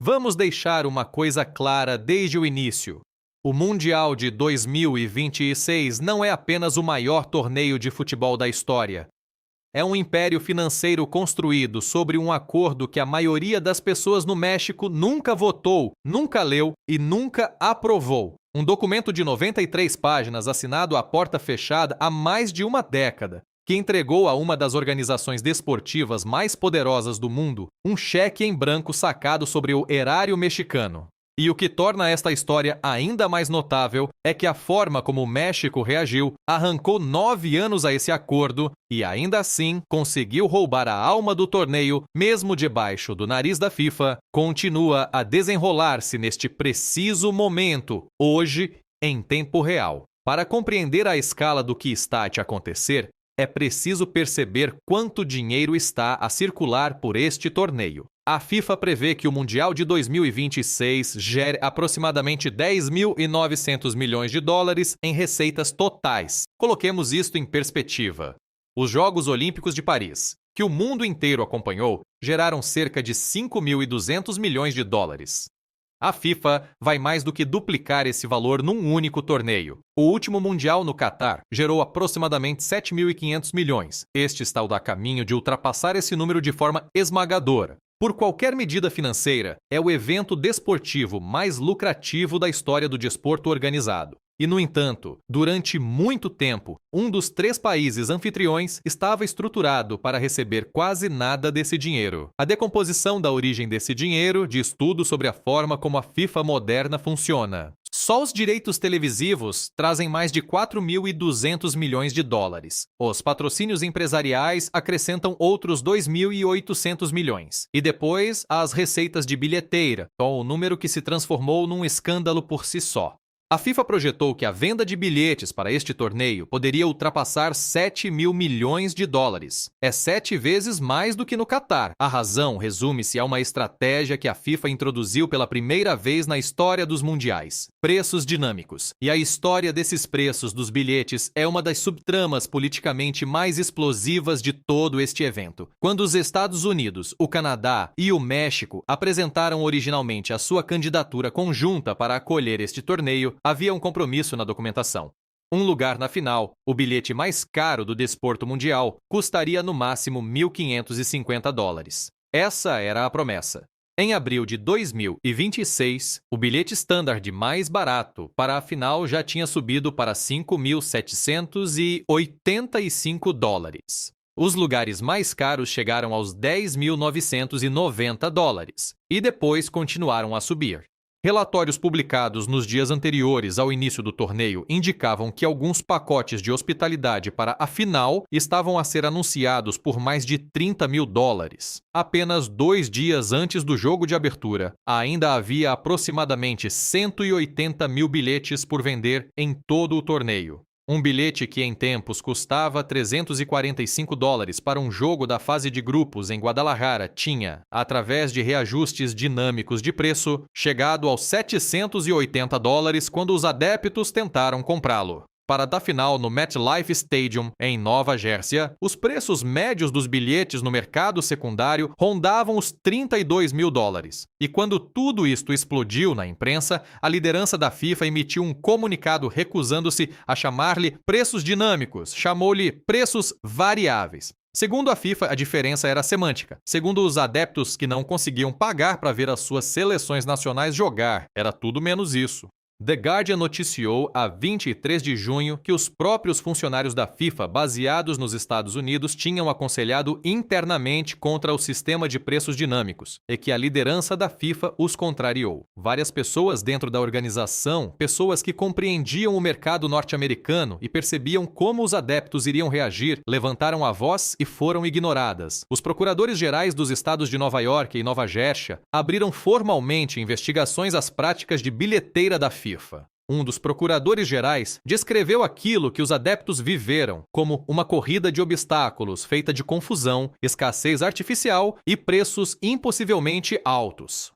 Vamos deixar uma coisa clara desde o início. O Mundial de 2026 não é apenas o maior torneio de futebol da história. É um império financeiro construído sobre um acordo que a maioria das pessoas no México nunca votou, nunca leu e nunca aprovou. Um documento de 93 páginas assinado à porta fechada há mais de uma década, que entregou a uma das organizações desportivas mais poderosas do mundo um cheque em branco sacado sobre o erário mexicano. E o que torna esta história ainda mais notável é que a forma como o México reagiu arrancou 9 anos a esse acordo e ainda assim conseguiu roubar a alma do torneio, mesmo debaixo do nariz da FIFA, continua a desenrolar-se neste preciso momento, hoje, em tempo real. Para compreender a escala do que está a te acontecer, é preciso perceber quanto dinheiro está a circular por este torneio. A FIFA prevê que o Mundial de 2026 gere aproximadamente 10.900 milhões de dólares em receitas totais. Coloquemos isto em perspectiva. Os Jogos Olímpicos de Paris, que o mundo inteiro acompanhou, geraram cerca de 5.200 milhões de dólares. A FIFA vai mais do que duplicar esse valor num único torneio. O último Mundial no Catar gerou aproximadamente 7.500 milhões. Este está a caminho de ultrapassar esse número de forma esmagadora. Por qualquer medida financeira, é o evento desportivo mais lucrativo da história do desporto organizado. E, no entanto, durante muito tempo, um dos 3 países anfitriões estava estruturado para receber quase nada desse dinheiro. A decomposição da origem desse dinheiro diz tudo sobre a forma como a FIFA moderna funciona. Só os direitos televisivos trazem mais de 4.200 milhões de dólares. Os patrocínios empresariais acrescentam outros 2.800 milhões. E depois, as receitas de bilheteira, um número que se transformou num escândalo por si só. A FIFA projetou que a venda de bilhetes para este torneio poderia ultrapassar 7.000 milhões de dólares. É 7 vezes mais do que no Catar. A razão resume-se a uma estratégia que a FIFA introduziu pela primeira vez na história dos mundiais: preços dinâmicos. E a história desses preços dos bilhetes é uma das subtramas politicamente mais explosivas de todo este evento. Quando os Estados Unidos, o Canadá e o México apresentaram originalmente a sua candidatura conjunta para acolher este torneio, havia um compromisso na documentação. Um lugar na final, o bilhete mais caro do desporto mundial, custaria no máximo 1.550 dólares. Essa era a promessa. Em abril de 2026, o bilhete standard mais barato para a final já tinha subido para 5.785 dólares. Os lugares mais caros chegaram aos 10.990 dólares e depois continuaram a subir. Relatórios publicados nos dias anteriores ao início do torneio indicavam que alguns pacotes de hospitalidade para a final estavam a ser anunciados por mais de 30 mil dólares. Apenas 2 dias antes do jogo de abertura, ainda havia aproximadamente 180 mil bilhetes por vender em todo o torneio. Um bilhete que em tempos custava 345 dólares para um jogo da fase de grupos em Guadalajara tinha, através de reajustes dinâmicos de preço, chegado aos 780 dólares quando os adeptos tentaram comprá-lo. Para a final no MetLife Stadium, em Nova Jersey, os preços médios dos bilhetes no mercado secundário rondavam os 32 mil dólares. E quando tudo isto explodiu na imprensa, a liderança da FIFA emitiu um comunicado recusando-se a chamar-lhe preços dinâmicos, chamou-lhe preços variáveis. Segundo a FIFA, a diferença era semântica. Segundo os adeptos que não conseguiam pagar para ver as suas seleções nacionais jogar, era tudo menos isso. The Guardian noticiou a 23 de junho que os próprios funcionários da FIFA, baseados nos Estados Unidos, tinham aconselhado internamente contra o sistema de preços dinâmicos e que a liderança da FIFA os contrariou. Várias pessoas dentro da organização, pessoas que compreendiam o mercado norte-americano e percebiam como os adeptos iriam reagir, levantaram a voz e foram ignoradas. Os procuradores gerais dos estados de Nova York e Nova Jersey abriram formalmente investigações às práticas de bilheteira da FIFA. Um dos procuradores gerais descreveu aquilo que os adeptos viveram como uma corrida de obstáculos feita de confusão, escassez artificial e preços impossivelmente altos.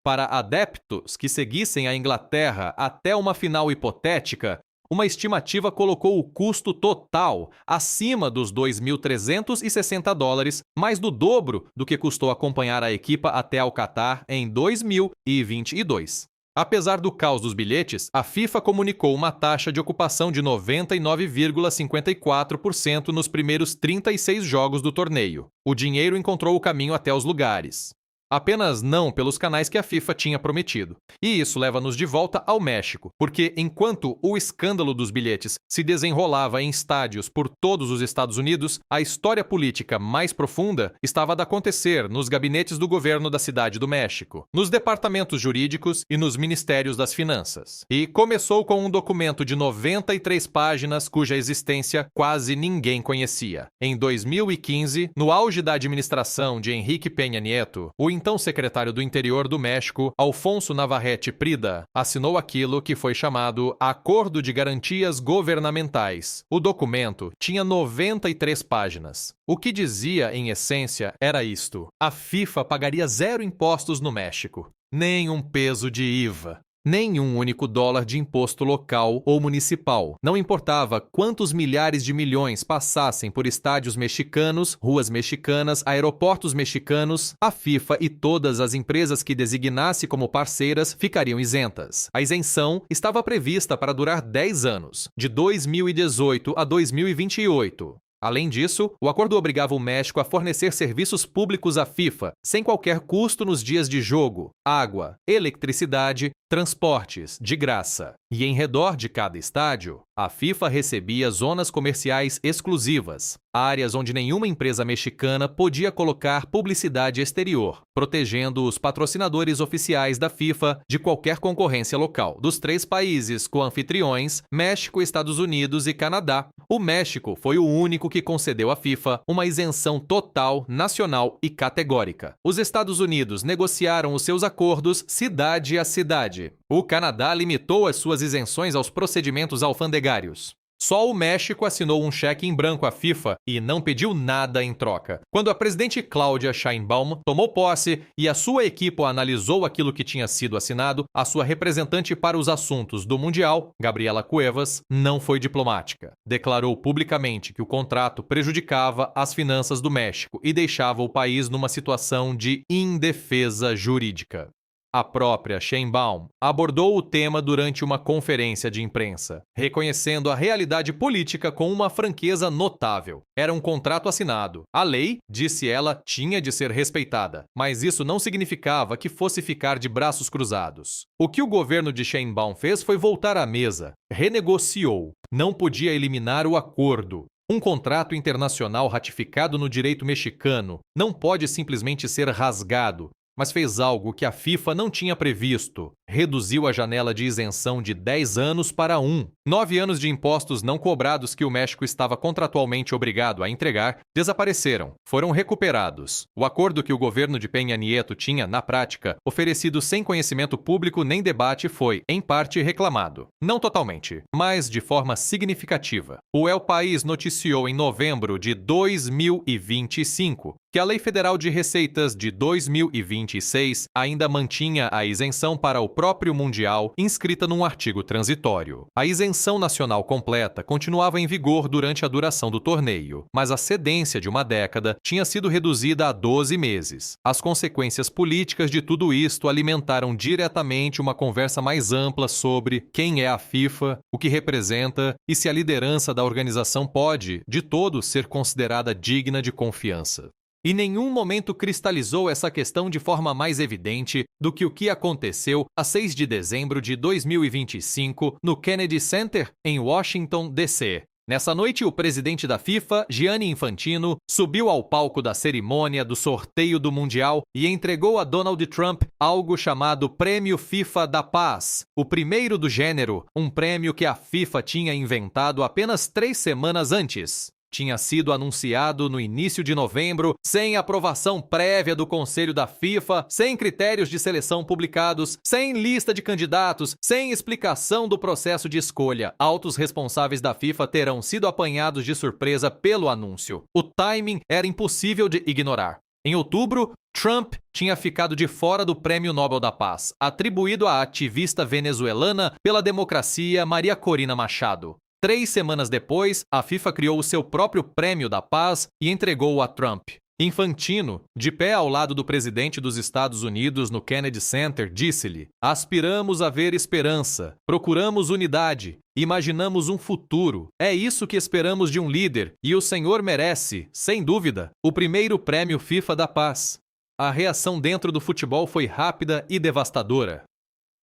Para adeptos que seguissem a Inglaterra até uma final hipotética, Uma estimativa colocou o custo total acima dos $2.360, mais do dobro do que custou acompanhar a equipa até ao Catar em 2022. Apesar do caos dos bilhetes, a FIFA comunicou uma taxa de ocupação de 99,54% nos primeiros 36 jogos do torneio. O dinheiro encontrou o caminho até os lugares. Apenas não pelos canais que a FIFA tinha prometido. E isso leva-nos de volta ao México, porque enquanto o escândalo dos bilhetes se desenrolava em estádios por todos os Estados Unidos, a história política mais profunda estava a acontecer nos gabinetes do governo da Cidade do México, nos departamentos jurídicos e nos ministérios das finanças. E começou com um documento de 93 páginas cuja existência quase ninguém conhecia. Em 2015, no auge da administração de Enrique Peña Nieto, o então secretário do Interior do México, Alfonso Navarrete Prida, assinou aquilo que foi chamado Acordo de Garantias Governamentais. O documento tinha 93 páginas. O que dizia, em essência, era isto: a FIFA pagaria 0 impostos no México, nem um peso de IVA. Nem um único dólar de imposto local ou municipal. Não importava quantos milhares de milhões passassem por estádios mexicanos, ruas mexicanas, aeroportos mexicanos, a FIFA e todas as empresas que designasse como parceiras ficariam isentas. A isenção estava prevista para durar 10 anos, de 2018 a 2028. Além disso, o acordo obrigava o México a fornecer serviços públicos à FIFA, sem qualquer custo nos dias de jogo, água, eletricidade, transportes, de graça. E em redor de cada estádio, a FIFA recebia zonas comerciais exclusivas, áreas onde nenhuma empresa mexicana podia colocar publicidade exterior, protegendo os patrocinadores oficiais da FIFA de qualquer concorrência local. Dos 3 países co-anfitriões, México, Estados Unidos e Canadá, o México foi o único que concedeu à FIFA uma isenção total, nacional e categórica. Os Estados Unidos negociaram os seus acordos cidade a cidade. O Canadá limitou as suas isenções aos procedimentos alfandegários. Só o México assinou um cheque em branco à FIFA e não pediu nada em troca. Quando a presidente Claudia Sheinbaum tomou posse e a sua equipe analisou aquilo que tinha sido assinado, a sua representante para os assuntos do Mundial, Gabriela Cuevas, não foi diplomática. Declarou publicamente que o contrato prejudicava as finanças do México e deixava o país numa situação de indefesa jurídica. A própria Sheinbaum abordou o tema durante uma conferência de imprensa, reconhecendo a realidade política com uma franqueza notável. Era um contrato assinado. A lei, disse ela, tinha de ser respeitada, mas isso não significava que fosse ficar de braços cruzados. O que o governo de Sheinbaum fez foi voltar à mesa, renegociou, não podia eliminar o acordo. Um contrato internacional ratificado no direito mexicano não pode simplesmente ser rasgado, mas fez algo que a FIFA não tinha previsto. Reduziu a janela de isenção de 10 anos para 1. 9 anos de impostos não cobrados que o México estava contratualmente obrigado a entregar desapareceram, foram recuperados. O acordo que o governo de Peña Nieto tinha, na prática, oferecido sem conhecimento público nem debate foi, em parte, reclamado. Não totalmente, mas de forma significativa. O El País noticiou em novembro de 2025 que a Lei Federal de Receitas de 2026 ainda mantinha a isenção para o próprio Mundial inscrita num artigo transitório. A isenção nacional completa continuava em vigor durante a duração do torneio, mas a cedência de uma década tinha sido reduzida a 12 meses. As consequências políticas de tudo isto alimentaram diretamente uma conversa mais ampla sobre quem é a FIFA, o que representa e se a liderança da organização pode, de todo, ser considerada digna de confiança. Em nenhum momento cristalizou essa questão de forma mais evidente do que o que aconteceu a 6 de dezembro de 2025 no Kennedy Center, em Washington, D.C. Nessa noite, o presidente da FIFA, Gianni Infantino, subiu ao palco da cerimônia do sorteio do Mundial e entregou a Donald Trump algo chamado Prêmio FIFA da Paz, o primeiro do gênero, um prêmio que a FIFA tinha inventado apenas 3 semanas antes. Tinha sido anunciado no início de novembro, sem aprovação prévia do Conselho da FIFA, sem critérios de seleção publicados, sem lista de candidatos, sem explicação do processo de escolha. Altos responsáveis da FIFA terão sido apanhados de surpresa pelo anúncio. O timing era impossível de ignorar. Em outubro, Trump tinha ficado de fora do Prêmio Nobel da Paz, atribuído à ativista venezuelana pela democracia Maria Corina Machado. 3 semanas depois, a FIFA criou o seu próprio Prêmio da Paz e entregou-o a Trump. Infantino, de pé ao lado do presidente dos Estados Unidos no Kennedy Center, disse-lhe: "Aspiramos a ver esperança, procuramos unidade, imaginamos um futuro. É isso que esperamos de um líder, e o senhor merece, sem dúvida, o primeiro Prêmio FIFA da Paz." A reação dentro do futebol foi rápida e devastadora.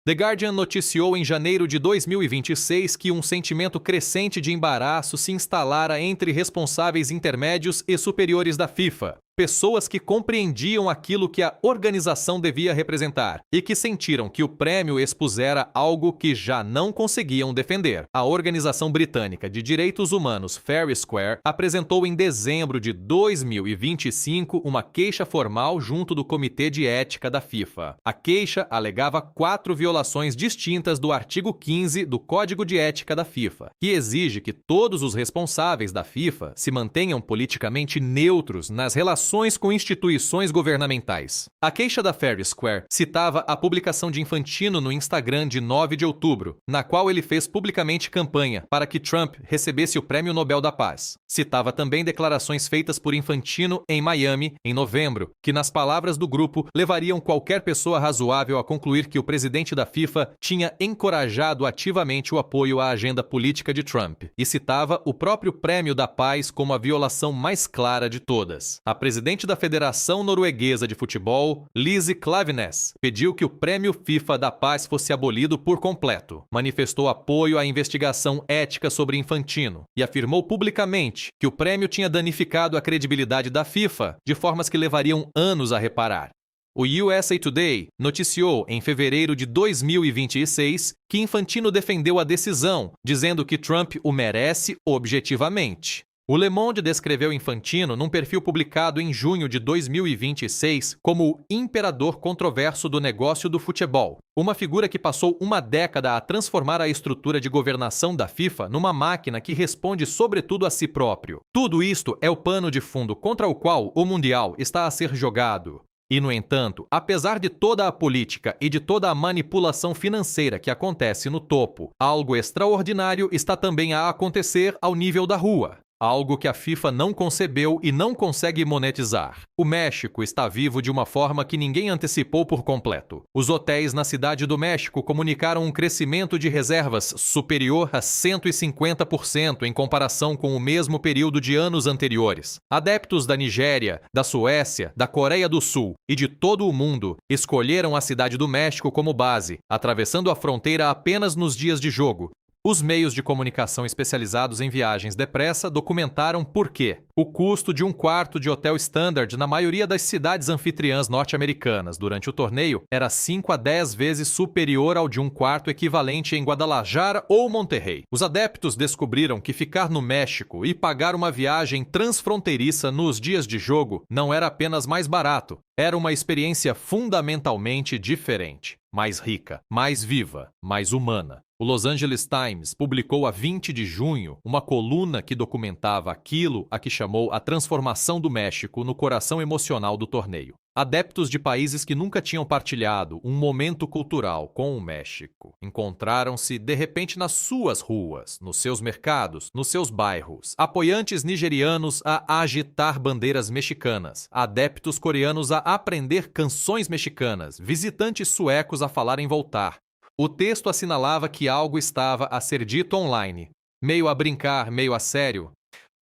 The Guardian noticiou em janeiro de 2026 que um sentimento crescente de embaraço se instalara entre responsáveis intermédios e superiores da FIFA. Pessoas que compreendiam aquilo que a organização devia representar e que sentiram que o prêmio expusera algo que já não conseguiam defender. A Organização Britânica de Direitos Humanos Fair Square apresentou em dezembro de 2025 uma queixa formal junto do Comitê de Ética da FIFA. A queixa alegava 4 violações distintas do artigo 15 do Código de Ética da FIFA, que exige que todos os responsáveis da FIFA se mantenham politicamente neutros nas relações com instituições governamentais. A queixa da Fair Square citava a publicação de Infantino no Instagram de 9 de outubro, na qual ele fez publicamente campanha para que Trump recebesse o Prêmio Nobel da Paz. Citava também declarações feitas por Infantino em Miami, em novembro, que, nas palavras do grupo, levariam qualquer pessoa razoável a concluir que o presidente da FIFA tinha encorajado ativamente o apoio à agenda política de Trump, e citava o próprio Prêmio da Paz como a violação mais clara de todas. A presidente da Federação Norueguesa de Futebol, Lise Klaveness, pediu que o Prêmio FIFA da Paz fosse abolido por completo. Manifestou apoio à investigação ética sobre Infantino e afirmou publicamente que o prêmio tinha danificado a credibilidade da FIFA de formas que levariam anos a reparar. O USA Today noticiou em fevereiro de 2026 que Infantino defendeu a decisão, dizendo que Trump o merece objetivamente. O Le Monde descreveu Infantino num perfil publicado em junho de 2026 como o imperador controverso do negócio do futebol, uma figura que passou uma década a transformar a estrutura de governação da FIFA numa máquina que responde sobretudo a si próprio. Tudo isto é o pano de fundo contra o qual o Mundial está a ser jogado. E, no entanto, apesar de toda a política e de toda a manipulação financeira que acontece no topo, algo extraordinário está também a acontecer ao nível da rua. Algo que a FIFA não concebeu e não consegue monetizar. O México está vivo de uma forma que ninguém antecipou por completo. Os hotéis na Cidade do México comunicaram um crescimento de reservas superior a 150% em comparação com o mesmo período de anos anteriores. Adeptos da Nigéria, da Suécia, da Coreia do Sul e de todo o mundo escolheram a Cidade do México como base, atravessando a fronteira apenas nos dias de jogo. Os meios de comunicação especializados em viagens depressa documentaram por quê. O custo de um quarto de hotel standard na maioria das cidades anfitriãs norte-americanas durante o torneio era 5 a 10 vezes superior ao de um quarto equivalente em Guadalajara ou Monterrey. Os adeptos descobriram que ficar no México e pagar uma viagem transfronteiriça nos dias de jogo não era apenas mais barato, era uma experiência fundamentalmente diferente, mais rica, mais viva, mais humana. O Los Angeles Times publicou a 20 de junho uma coluna que documentava aquilo a que chamou a transformação do México no coração emocional do torneio. Adeptos de países que nunca tinham partilhado um momento cultural com o México encontraram-se de repente nas suas ruas, nos seus mercados, nos seus bairros. Apoiantes nigerianos a agitar bandeiras mexicanas, adeptos coreanos a aprender canções mexicanas, visitantes suecos a falar em voltar. O texto assinalava que algo estava a ser dito online, meio a brincar, meio a sério.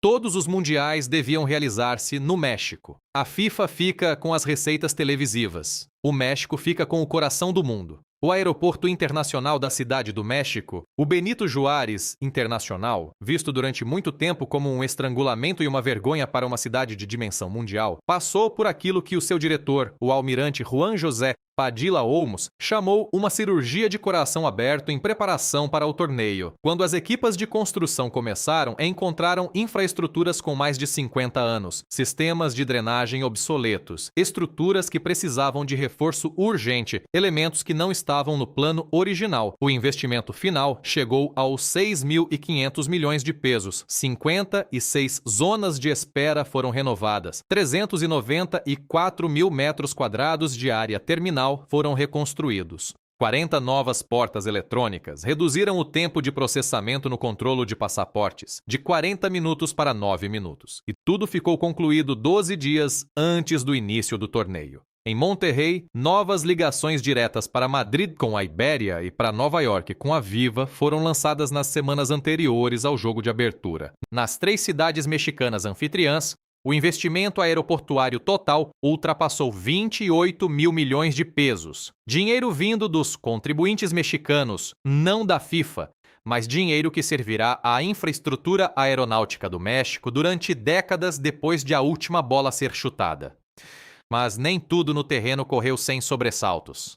Todos os mundiais deviam realizar-se no México. A FIFA fica com as receitas televisivas. O México fica com o coração do mundo. O Aeroporto Internacional da Cidade do México, o Benito Juárez Internacional, visto durante muito tempo como um estrangulamento e uma vergonha para uma cidade de dimensão mundial, passou por aquilo que o seu diretor, o almirante Juan José Padilla Olmos chamou uma cirurgia de coração aberto em preparação para o torneio. Quando as equipas de construção começaram, encontraram infraestruturas com mais de 50 anos, sistemas de drenagem obsoletos, estruturas que precisavam de reforço urgente, elementos que não estavam no plano original. O investimento final chegou aos 6.500 milhões de pesos. 56 zonas de espera foram renovadas. 394 mil metros quadrados de área terminal foram reconstruídos. 40 novas portas eletrônicas reduziram o tempo de processamento no controlo de passaportes, de 40 minutos para 9 minutos. E tudo ficou concluído 12 dias antes do início do torneio. Em Monterrey, novas ligações diretas para Madrid com a Iberia e para Nova York com a Viva foram lançadas nas semanas anteriores ao jogo de abertura. Nas 3 cidades mexicanas anfitriãs, o investimento aeroportuário total ultrapassou 28 mil milhões de pesos. Dinheiro vindo dos contribuintes mexicanos, não da FIFA, mas dinheiro que servirá à infraestrutura aeronáutica do México durante décadas depois de a última bola ser chutada. Mas nem tudo no terreno correu sem sobressaltos.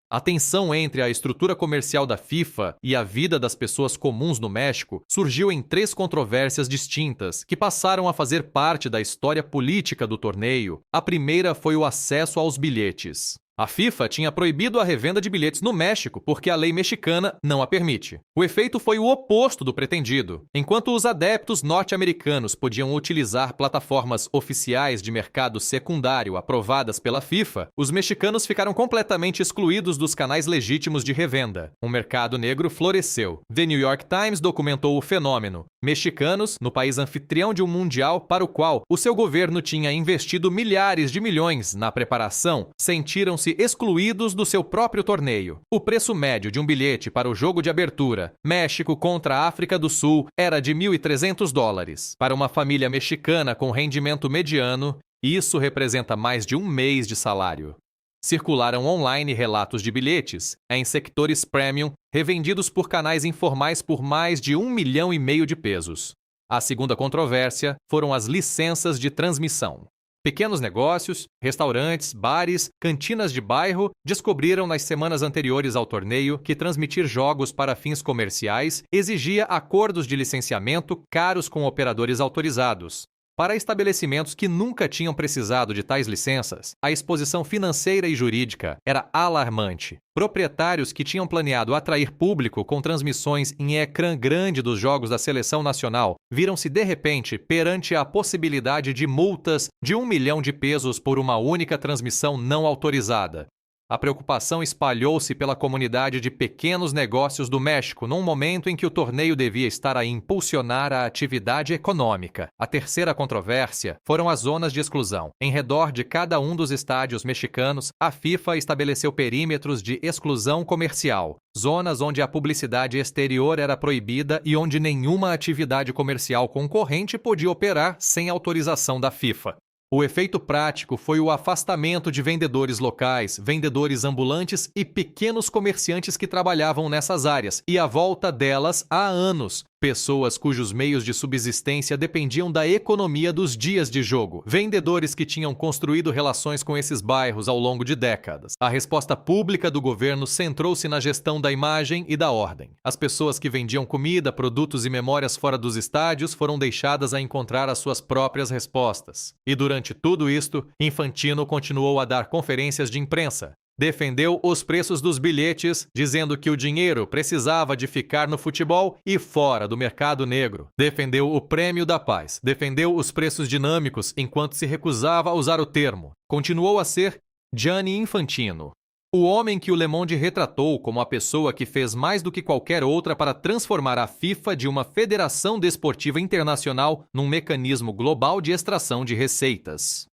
A tensão entre a estrutura comercial da FIFA e a vida das pessoas comuns no México surgiu em 3 controvérsias distintas que passaram a fazer parte da história política do torneio. A primeira foi o acesso aos bilhetes. A FIFA tinha proibido a revenda de bilhetes no México porque a lei mexicana não a permite. O efeito foi o oposto do pretendido. Enquanto os adeptos norte-americanos podiam utilizar plataformas oficiais de mercado secundário aprovadas pela FIFA, os mexicanos ficaram completamente excluídos dos canais legítimos de revenda. Um mercado negro floresceu. The New York Times documentou o fenômeno. Mexicanos, no país anfitrião de um mundial para o qual o seu governo tinha investido milhares de milhões na preparação, sentiram-se excluídos do seu próprio torneio. O preço médio de um bilhete para o jogo de abertura, México contra a África do Sul, era de $1.300. Para uma família mexicana com rendimento mediano, isso representa mais de um mês de salário. Circularam online relatos de bilhetes, em sectores premium, revendidos por canais informais por mais de 1,5 milhão de pesos. A segunda controvérsia foram as licenças de transmissão. Pequenos negócios, restaurantes, bares, cantinas de bairro descobriram nas semanas anteriores ao torneio que transmitir jogos para fins comerciais exigia acordos de licenciamento caros com operadores autorizados. Para estabelecimentos que nunca tinham precisado de tais licenças, a exposição financeira e jurídica era alarmante. Proprietários que tinham planeado atrair público com transmissões em ecrã grande dos jogos da seleção nacional viram-se de repente perante a possibilidade de multas de 1 milhão de pesos por uma única transmissão não autorizada. A preocupação espalhou-se pela comunidade de pequenos negócios do México num momento em que o torneio devia estar a impulsionar a atividade econômica. A terceira controvérsia foram as zonas de exclusão. Em redor de cada um dos estádios mexicanos, a FIFA estabeleceu perímetros de exclusão comercial, zonas onde a publicidade exterior era proibida e onde nenhuma atividade comercial concorrente podia operar sem autorização da FIFA. O efeito prático foi o afastamento de vendedores locais, vendedores ambulantes e pequenos comerciantes que trabalhavam nessas áreas, e a volta delas há anos. Pessoas cujos meios de subsistência dependiam da economia dos dias de jogo. Vendedores que tinham construído relações com esses bairros ao longo de décadas. A resposta pública do governo centrou-se na gestão da imagem e da ordem. As pessoas que vendiam comida, produtos e memórias fora dos estádios foram deixadas a encontrar as suas próprias respostas. E durante tudo isto, Infantino continuou a dar conferências de imprensa. Defendeu os preços dos bilhetes, dizendo que o dinheiro precisava de ficar no futebol e fora do mercado negro. Defendeu o Prêmio da Paz. Defendeu os preços dinâmicos enquanto se recusava a usar o termo. Continuou a ser Gianni Infantino, o homem que o Le Monde retratou como a pessoa que fez mais do que qualquer outra para transformar a FIFA de uma federação desportiva internacional num mecanismo global de extração de receitas.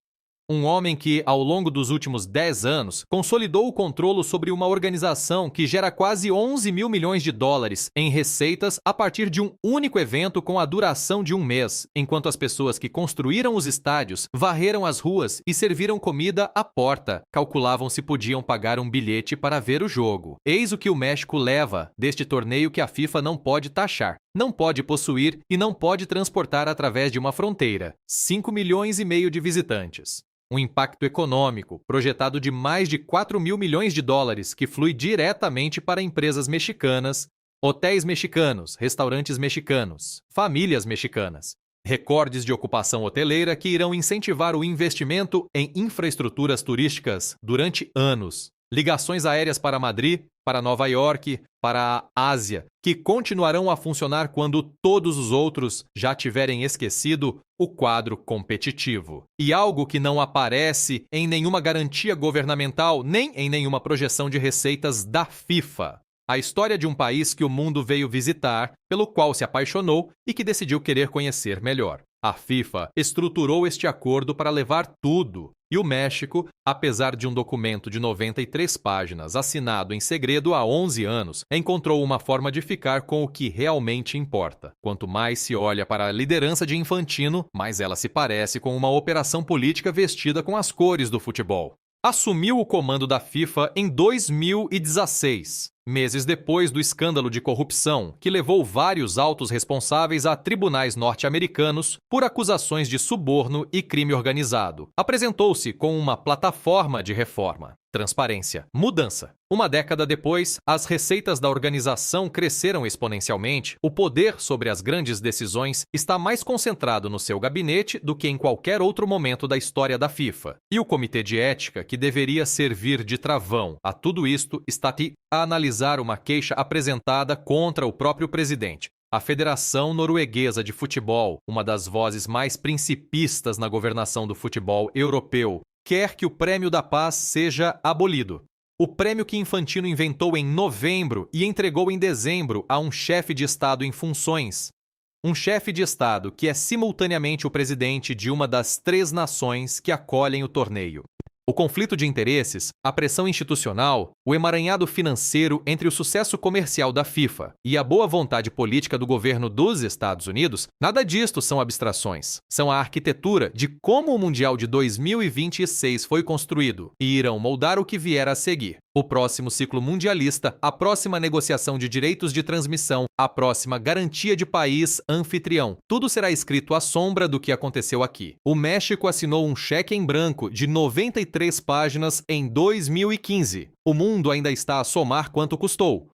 Um homem que, ao longo dos últimos 10 anos, consolidou o controle sobre uma organização que gera quase 11 mil milhões de dólares em receitas a partir de um único evento com a duração de um mês, enquanto as pessoas que construíram os estádios varreram as ruas e serviram comida à porta, calculavam se podiam pagar um bilhete para ver o jogo. Eis o que o México leva deste torneio que a FIFA não pode taxar, não pode possuir e não pode transportar através de uma fronteira. 5,5 milhões de visitantes. Um impacto econômico projetado de mais de 4 mil milhões de dólares que flui diretamente para empresas mexicanas, hotéis mexicanos, restaurantes mexicanos, famílias mexicanas. Recordes de ocupação hoteleira que irão incentivar o investimento em infraestruturas turísticas durante anos. Ligações aéreas para Madrid, para Nova York, para a Ásia, que continuarão a funcionar quando todos os outros já tiverem esquecido o quadro competitivo. E algo que não aparece em nenhuma garantia governamental nem em nenhuma projeção de receitas da FIFA. A história de um país que o mundo veio visitar, pelo qual se apaixonou e que decidiu querer conhecer melhor. A FIFA estruturou este acordo para levar tudo, e o México, apesar de um documento de 93 páginas assinado em segredo há 11 anos, encontrou uma forma de ficar com o que realmente importa. Quanto mais se olha para a liderança de Infantino, mais ela se parece com uma operação política vestida com as cores do futebol. Assumiu o comando da FIFA em 2016, meses depois do escândalo de corrupção que levou vários altos responsáveis a tribunais norte-americanos por acusações de suborno e crime organizado. Apresentou-se com uma plataforma de reforma, transparência, mudança. Uma década depois, as receitas da organização cresceram exponencialmente, o poder sobre as grandes decisões está mais concentrado no seu gabinete do que em qualquer outro momento da história da FIFA. E o Comitê de Ética, que deveria servir de travão a tudo isto, está a analisar uma queixa apresentada contra o próprio presidente. A Federação Norueguesa de Futebol, uma das vozes mais principistas na governação do futebol europeu, quer que o Prêmio da Paz seja abolido. O prêmio que Infantino inventou em novembro e entregou em dezembro a um chefe de Estado em funções. Um chefe de Estado que é simultaneamente o presidente de uma das 3 nações que acolhem o torneio. O conflito de interesses, a pressão institucional, o emaranhado financeiro entre o sucesso comercial da FIFA e a boa vontade política do governo dos Estados Unidos, nada disto são abstrações. São a arquitetura de como o Mundial de 2026 foi construído e irão moldar o que vier a seguir. O próximo ciclo mundialista, a próxima negociação de direitos de transmissão, a próxima garantia de país anfitrião. Tudo será escrito à sombra do que aconteceu aqui. O México assinou um cheque em branco de 93 páginas em 2015. O mundo ainda está a somar quanto custou.